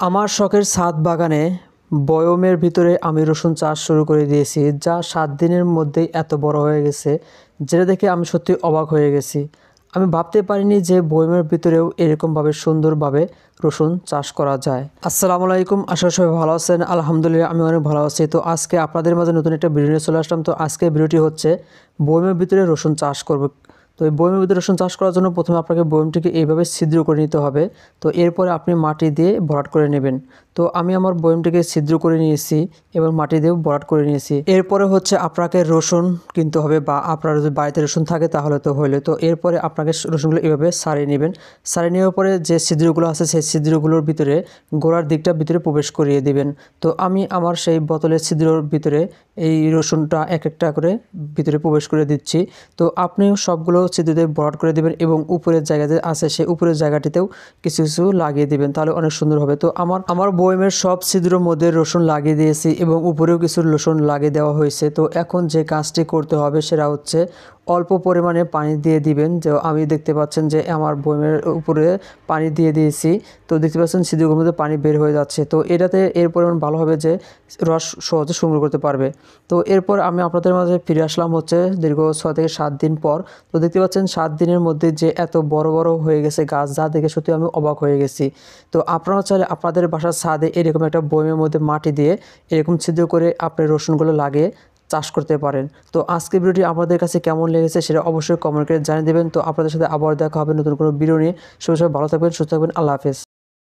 আমার শখের ছাদ বাগানে বয়মের ভিতরে আমি রসুন চাষ শুরু করে দিয়েছি, যা 7 দিনের মধ্যেই এত বড় হয়ে গেছে, যেটা দেখে আমি সত্যি অবাক হয়ে গেছি। আমি ভাবতে পারিনি যে বয়মের ভিতরেও এরকমভাবে সুন্দরভাবে রসুন চাষ করা যায়। আসসালামু আলাইকুম, আশা করি সবাই ভালো আছেন। আলহামদুলিল্লাহ আমি অনেক ভালো আছি। তো আজকে আপনাদের মাঝে নতুন একটা ভিডিও নিয়ে চলে আসলাম। তো আজকে ভিডিওটি হচ্ছে বয়মের ভিতরে রসুন চাষ করব। তো এই বয়মের ভিতরে রসুন চাষ করার জন্য প্রথমে আপনাকে বয়মটিকে এইভাবে ছিদ্র করে নিতে হবে। তো এরপরে আপনি মাটি দিয়ে ভরাট করে নেবেন। তো আমি আমার বয়মটিকে ছিদ্র করে নিয়েছি এবং মাটি দিয়েও ভরাট করে নিয়েছি। এরপরে হচ্ছে আপনাকে রসুন কিনতে হবে, বা আপনার যদি বাড়িতে রসুন থাকে তাহলে তো হইলে। তো এরপরে আপনাকে রসুনগুলো এভাবে সারিয়ে নেবেন। সারিয়ে নেওয়ার পরে যে ছিদ্রগুলো আছে সেই ছিদ্রগুলোর ভিতরে গোড়ার দিকটা ভিতরে প্রবেশ করিয়ে দিবেন। তো আমি আমার সেই বোতলের ছিদ্রর ভিতরে এই রসুনটা এক একটা করে ভিতরে প্রবেশ করে দিচ্ছি। তো আপনিও সবগুলো ছিদ্রতে ভরাট করে দিবেন এবং উপরের জায়গা যে আছে সেই উপরের জায়গাটিতেও কিছু কিছু লাগিয়ে দিবেন, তাহলে অনেক সুন্দর হবে। তো আমার বয়মের সব ছিদ্রের মধ্যে রসুন লাগিয়ে দিয়েছি এবং উপরেও কিছু রসুন লাগিয়ে দেওয়া হয়েছে। তো এখন যে কাজটি করতে হবে সেটা হচ্ছে অল্প পরিমাণে পানি দিয়ে দিবেন। যে আমি দেখতে পাচ্ছেন যে আমার বয়মের উপরে পানি দিয়ে দিয়েছি। তো দেখতে পাচ্ছেন ছিদ্রগুলোর মধ্যে পানি বের হয়ে যাচ্ছে। তো এটাতে এর পরিমাণ ভালো হবে যে রস সহজে সংগ্রহ করতে পারবে। তো এরপর আমি আপনাদের মাঝে ফিরে আসলাম হচ্ছে দীর্ঘ 6 থেকে 7 দিন পর। তো দেখতে পাচ্ছেন 7 দিনের মধ্যে যে এত বড় বড় হয়ে গেছে গাছ, যা দেখে সত্যি আমি অবাক হয়ে গেছি। তো আপনারা চাইলে আপনাদের বাসার ছাদে এরকম একটা বয়মের মধ্যে মাটি দিয়ে এরকম ছিদ্র করে আপনি রসুনগুলো লাগিয়ে চাষ করতে পারেন। তো আজকের ভিডিওটি আপনাদের কাছে কেমন লেগেছে সেটা অবশ্যই কমেন্ট করে জানিয়ে দেবেন। তো আপনাদের সাথে আবার দেখা হবে নতুন কোনো ভিডিও নিয়ে। সবাই ভালো থাকবেন, সুস্থ থাকবেন। আল্লাহ হাফেজ।